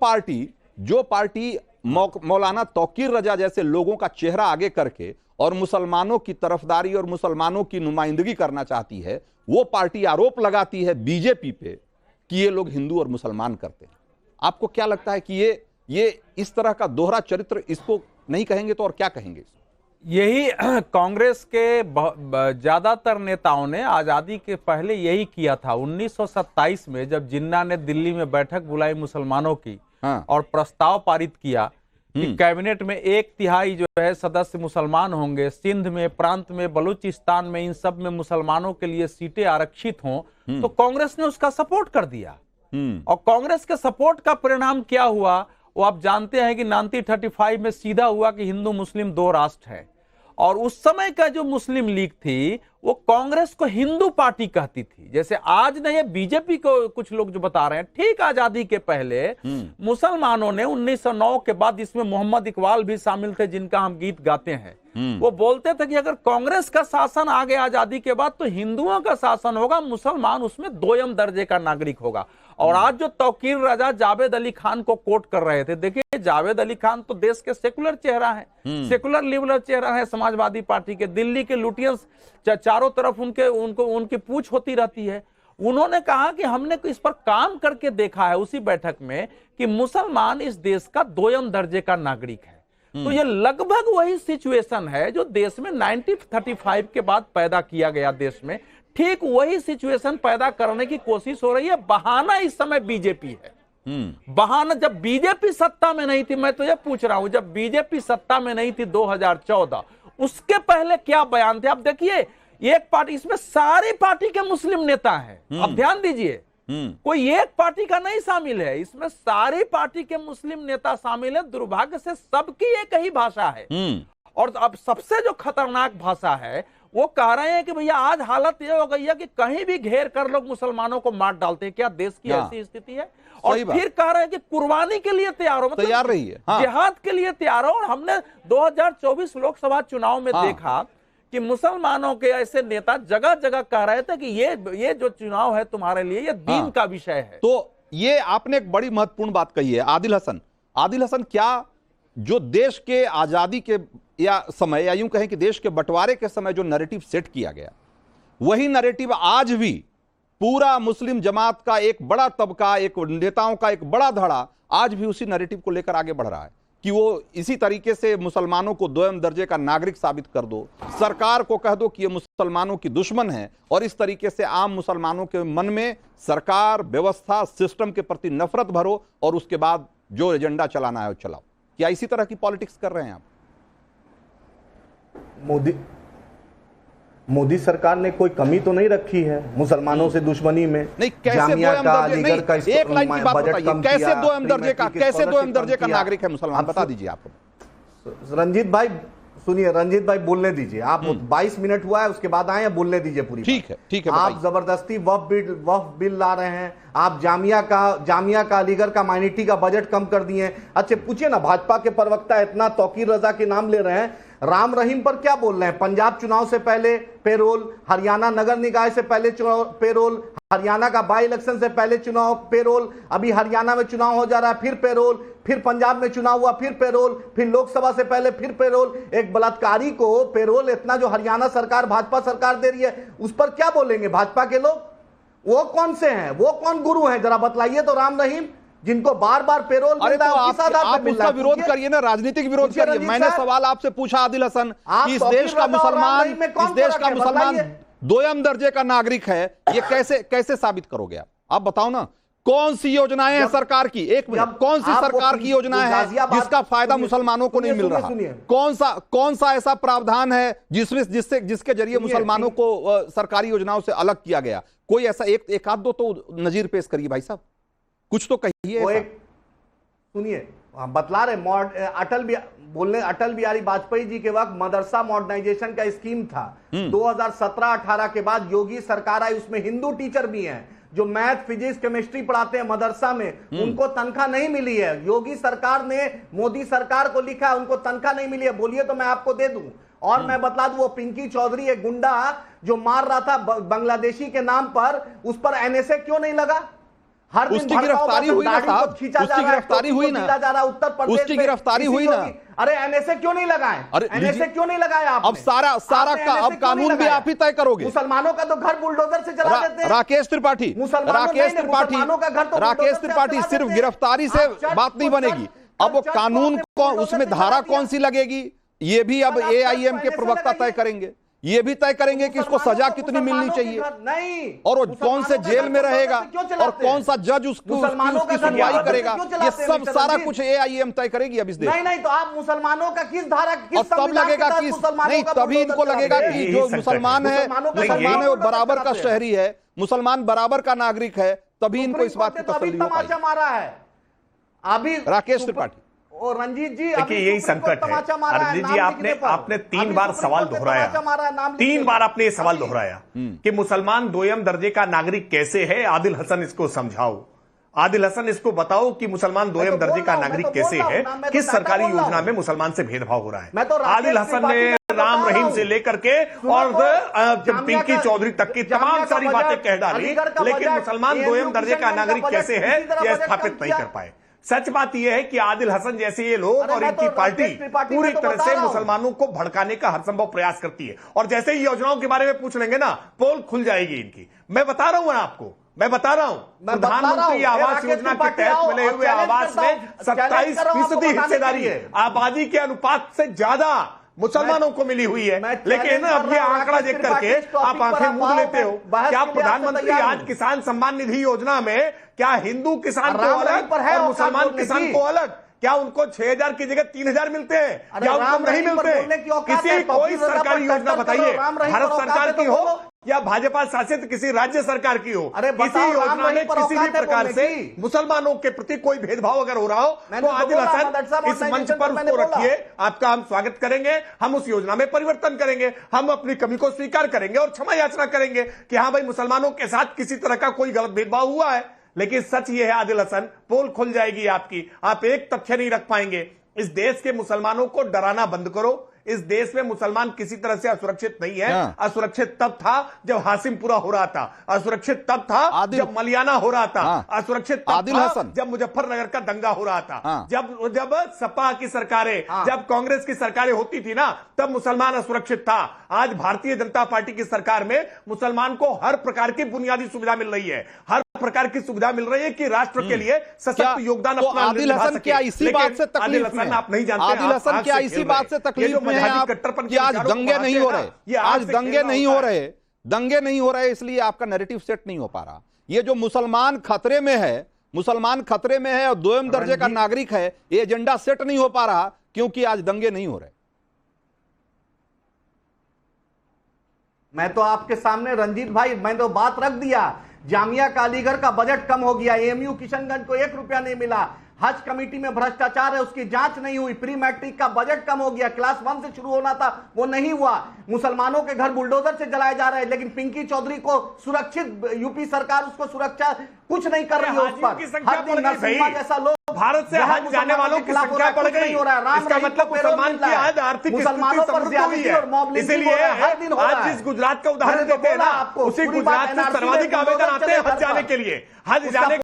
Party मौलाना तौकीर रजा जैसे लोगों का चेहरा आगे करके और मुसलमानों की तरफदारी और मुसलमानों की नुमाइंदगी करना चाहती है, वो पार्टी आरोप लगाती है बीजेपी पे कि ये लोग हिंदू और मुसलमान करते हैं। आपको क्या लगता है कि ये इस तरह का दोहरा चरित्र, इसको नहीं कहेंगे तो और क्या कहेंगे? यही कांग्रेस के ज्यादातर नेताओं ने आजादी के पहले यही किया था। 1927 में जब जिन्ना ने दिल्ली में बैठक बुलाई मुसलमानों की, हाँ। और प्रस्ताव पारित किया कि कैबिनेट में 1/3 जो है सदस्य मुसलमान होंगे, सिंध में, प्रांत में, बलूचिस्तान में, इन सब में मुसलमानों के लिए सीटें आरक्षित हों, तो कांग्रेस ने उसका सपोर्ट कर दिया। और कांग्रेस के सपोर्ट का परिणाम क्या हुआ वो आप जानते हैं कि 1935 में सीधा हुआ कि हिंदू मुस्लिम 2 राष्ट्र है। और उस समय का जो मुस्लिम लीग थी वो कांग्रेस को हिंदू पार्टी कहती थी। जैसे आज नहीं, ये बीजेपी को कुछ लोग जो बता रहे हैं, ठीक आजादी के पहले मुसलमानों ने 1909 के बाद, इसमें मोहम्मद इकबाल भी शामिल थे जिनका हम गीत गाते हैं, वो बोलते थे कि अगर कांग्रेस का शासन आ गया आजादी के बाद तो हिंदुओं का शासन होगा, मुसलमान उसमें 2ym दर्जे का नागरिक होगा। और आज जो तौकीर रजा जावेद अली खान को कोट कर रहे थे, देखिए जावेद अली खान तो देश के सेकुलर चेहरा है, सेकुलर लिबरल चेहरा है समाजवादी पार्टी के। दिल्ली के लुटियंस चारों तरफ उनकी पूछ होती रहती है। उन्होंने कहा कि हमने इस पर काम करके देखा है उसी बैठक में कि मुसलमान इस देश का 2ym दर्जे का नागरिक है। तो ये लगभग वही सिचुएशन है जो देश में 1935 के बाद पैदा किया गया देश में, ठीक वही सिचुएशन पैदा करने की कोशिश हो रही है। बहाना इस समय बीजेपी है। बहाना, जब बीजेपी सत्ता में नहीं थी, मैं तो ये पूछ रहा हूं, जब बीजेपी सत्ता में नहीं थी 2014, उसके पहले क्या बयान थे? अब देखिए, एक पार्टी, इसमें सारी पार्टी के मुस्लिम नेता हैं, अब ध्यान दीजिए, कोई एक पार्टी का नहीं शामिल है, इसमें सारी पार्टी के मुस्लिम नेता शामिल है। दुर्भाग्य से सबकी एक ही भाषा है। और अब सबसे जो खतरनाक भाषा है वो कह रहे हैं कि भैया आज हालत ये हो गई है कि कहीं भी घेर कर लोग मुसलमानों को मार डालते हैं। क्या देश की ऐसी स्थिति है? और फिर कह रहे हैं कि कुर्बानी के लिए तैयार हो, मतलब तैयार रही है, जिहाद के लिए तैयार हो। और हमने 2024 लोकसभा चुनाव में देखा कि मुसलमानों के ऐसे नेता जगह जगह कह रहे थे कि ये जो चुनाव है तुम्हारे लिए ये दीन का विषय है। तो ये आपने एक बड़ी महत्वपूर्ण बात कही है। आदिल हसन, क्या जो देश के आजादी के या समय, या यूं कहें कि देश के बंटवारे के समय जो नैरेटिव सेट किया गया, वही नैरेटिव आज भी पूरा मुस्लिम जमात का एक बड़ा तबका, एक नेताओं का एक बड़ा धड़ा आज भी उसी नैरेटिव को लेकर आगे बढ़ रहा है कि वो इसी तरीके से मुसलमानों को 2ym दर्जे का नागरिक साबित कर दो, सरकार को कह दो कि ये मुसलमानों की दुश्मन है, और इस तरीके से आम मुसलमानों के मन में सरकार, व्यवस्था, सिस्टम के प्रति नफरत भरो और उसके बाद जो एजेंडा चलाना है वो चलाओ। क्या इसी तरह की पॉलिटिक्स कर रहे हैं आप? मोदी सरकार ने कोई कमी तो नहीं रखी है मुसलमानों से दुश्मनी में। नहीं, कैसे 2ym दर्जे का एक लाइन की बात बताइए, कैसे 2ym दर्जे का नागरिक है मुसलमान, बता दीजिए। आपको रंजीत भाई सुनिए, रंजीत भाई बोलने दीजिए। आप 22 मिनट हुआ है, उसके बाद आए, बोलने दीजिए पूरी। ठीक है। आप जबरदस्ती वक्फ बिल ला रहे हैं। आप जामिया का अलीगढ़ का माइनॉरिटी का बजट कम कर दिए। अच्छा पूछिए ना, भाजपा के प्रवक्ता इतना तौकीर रजा के नाम ले रहे हैं, राम रहीम पर क्या बोल रहे हैं? पंजाब चुनाव से पहले पेरोल, हरियाणा नगर निकाय से पहले पेरोल, हरियाणा का बाई इलेक्शन से पहले चुनाव पेरोल, अभी हरियाणा में चुनाव हो जा रहा है फिर पेरोल, फिर पंजाब में चुनाव हुआ फिर पेरोल, फिर लोकसभा से पहले फिर पेरोल। एक बलात्कारी को पेरोल इतना जो हरियाणा सरकार, भाजपा सरकार दे रही है, उस पर क्या बोलेंगे भाजपा के लोग? वो कौन से हैं? वो कौन गुरु हैं? जरा बतलाइए तो। राम रहीम जिनको बार बार पेरोल मिलता है, आप उसका विरोध करिए ना, राजनीतिक विरोध करिए। मैंने सवाल आपसे पूछा आदिल हसन कि इस देश का मुसलमान 2ym दर्जे का नागरिक है, ये कैसे साबित करोगे आप बताओ ना। कौन सी योजनाएं हैं सरकार की? एक मिनट, कौन सी सरकार की योजनाएं हैं जिसका फायदा मुसलमानों को नहीं मिल रहा? कौन सा ऐसा प्रावधान है जिसके जरिए मुसलमानों को सरकारी योजनाओं से अलग किया गया? कोई ऐसा एक आध दो तो नजीर पेश करिए भाई साहब, कुछ तो कहिए। सुनिए, बतला रहे अटल बिहारी वाजपेयी जी के वक्त मदरसा मॉडर्नाइजेशन का स्कीम था। 2017-18 के बाद योगी सरकार आई, उसमें हिंदू टीचर भी हैं जो मैथ, फिजिक्स, केमिस्ट्री पढ़ाते हैं मदरसा में, उनको तनख्वाह नहीं मिली है। योगी सरकार ने मोदी सरकार को लिखा है उनको तनख्वाह नहीं मिली है, बोलिए तो मैं आपको दे दूं। और मैं बतला दूं, वो पिंकी चौधरी एक गुंडा जो मार रहा था बांग्लादेशी के नाम पर, उस पर एनएसए क्यों नहीं लगा? हर दिन उसकी गिरफ्तारी हुई ना साहब, उसकी गिरफ्तारी हुई ना, उसकी गिरफ्तारी हुई ना। अरे एनएसए क्यों नहीं लगाए? अरे एनएसए क्यों नहीं लगाया आपने? अब सारा का अब कानून भी आप ही तय करोगे। मुसलमानों का तो घर बुलडोजर से चला देते हैं। राकेश त्रिपाठी, राकेश त्रिपाठी सिर्फ गिरफ्तारी से बात नहीं बनेगी। अब वो कानून उसमें धारा कौन सी लगेगी ये भी अब एआईएम के प्रवक्ता तय करेंगे। ये भी तय करेंगे कि इसको सजा कितनी मिलनी चाहिए, नहीं, और वो कौन से जेल में रहेगा, और कौन सा जज उसकी सुनवाई करेगा, ये सब सारा कुछ एआईएम तय करेगी अब इस देश। नहीं तो आप मुसलमानों का किस धारा, और तब लगेगा कि नहीं, तभी इनको लगेगा कि जो मुसलमान है वो बराबर का शहरी है, मुसलमान बराबर का नागरिक है, तभी इनको इस बात की तसल्ली हो पाएगी। मारा है अभी राकेश त्रिपाठी और रंजीत जी, देखिए यही संकट है। अरविंद जी, आपने 3 बार सवाल दोहराया, 3 बार आपने ये सवाल दोहराया कि मुसलमान दोयम दर्जे का नागरिक कैसे है। आदिल हसन इसको समझाओ, आदिल हसन इसको बताओ कि मुसलमान दोयम दर्जे का नागरिक कैसे है, किस सरकारी योजना में मुसलमान से भेदभाव हो रहा है। आदिल हसन ने राम रहीम से लेकर के और पिंकी चौधरी तक की तमाम सारी बातें कह डाली, लेकिन मुसलमान दोयम दर्जे का नागरिक कैसे है यह स्थापित नहीं कर पाए। सच बात यह है कि आदिल हसन जैसे ये लोग और इनकी पार्टी पूरी तरह से मुसलमानों को भड़काने का हर संभव प्रयास करती है, और जैसे ही योजनाओं के बारे में पूछ लेंगे ना, पोल खुल जाएगी इनकी। मैं बता रहा हूं ना आपको, मैं बता रहा हूं, प्रधानमंत्री आवास योजना के तहत मिले हुए आवास में 27% हिस्सेदारी है, आबादी के अनुपात से ज्यादा मुसलमानों को मिली हुई है। लेकिन अब ये आंकड़ा देख करके आप आंखें मूंद लेते हो। क्या प्रधानमंत्री आज किसान सम्मान निधि योजना में क्या हिंदू किसान को अलग और मुसलमान किसान को अलग, क्या उनको 6,000 की जगह 3,000 मिलते हैं, क्या उनको नहीं मिलते? किसी कोई सरकारी योजना बताइए, भारत सरकार की हो या भाजपा शासित किसी राज्य सरकार की हो, किसी योजना में किसी भी प्रकार से मुसलमानों के प्रति कोई भेदभाव अगर हो रहा हो तो आदिल हसन इस मंच पर उसको रखिए, आपका हम स्वागत करेंगे। हम उस योजना में परिवर्तन करेंगे, हम अपनी कमी को स्वीकार करेंगे और क्षमा याचना करेंगे कि हाँ भाई, मुसलमानों के साथ किसी तरह का कोई गलत भेदभाव हुआ है। लेकिन सच ये है आदिल हसन, पोल खुल जाएगी आपकी, आप एक तथ्य नहीं रख पाएंगे। इस देश के मुसलमानों को डराना बंद करो। इस देश में मुसलमान किसी तरह से असुरक्षित नहीं है। असुरक्षित तब था जब हासिमपुरा हो रहा था, असुरक्षित तब था जब मलियाना हो रहा था, असुरक्षित तब था जब मुजफ्फरनगर का दंगा हो रहा था, जब सपा की सरकारें, जब कांग्रेस की सरकारें होती थी ना, तब मुसलमान असुरक्षित था। आज भारतीय जनता पार्टी की सरकार में मुसलमान को हर प्रकार की बुनियादी सुविधा मिल रही है, हर प्रकार की सुविधा मिल रही है कि राष्ट्र के लिए सशक्त योगदान अपना आदिल हसन क्या इसी बात से तकलीफ में, आप नहीं जानते, आदिल हसन क्या इसी बात से तकलीफ में है आप कि आज दंगे नहीं हो रहे, आज दंगे नहीं हो रहे, दंगे नहीं हो रहे, इसलिए आपका नैरेटिव सेट नहीं हो पा रहा। ये जो मुसलमान खतरे में है, मुसलमान खतरे में है और दोयम दर्जे का नागरिक है, ये एजेंडा सेट नहीं हो पा रहा क्योंकि आज दंगे नहीं हो रहे। मैं तो आपके सामने रंजीत भाई, मैं तो बात रख दिया, जामिया का अलीगढ़ का बजट कम हो गया, एएमयू किशनगंज को 1 रुपया नहीं मिला, हज कमेटी में भ्रष्टाचार है उसकी जांच नहीं हुई, प्री मैट्रिक का बजट कम हो गया, क्लास 1 से शुरू होना था वो नहीं हुआ, मुसलमानों के घर बुलडोजर से जलाए जा रहे हैं, लेकिन पिंकी चौधरी को सुरक्षित, यूपी सरकार उसको सुरक्षा कुछ नहीं कर रही है उस पर। हर दिन नरसिम्हा जैसा लोग भारत से हज जाने वालों की संख्या बढ़ गई, इसका मतलब मुसलमान की आज आर्थिक मुसलमानों पर हुई है। इसीलिए आज जिस गुजरात का उदाहरण देते हैं ना, उसी गुजरात से सर्वाधिक आवेदन आते हैं हज जाने के लिए, हज जाने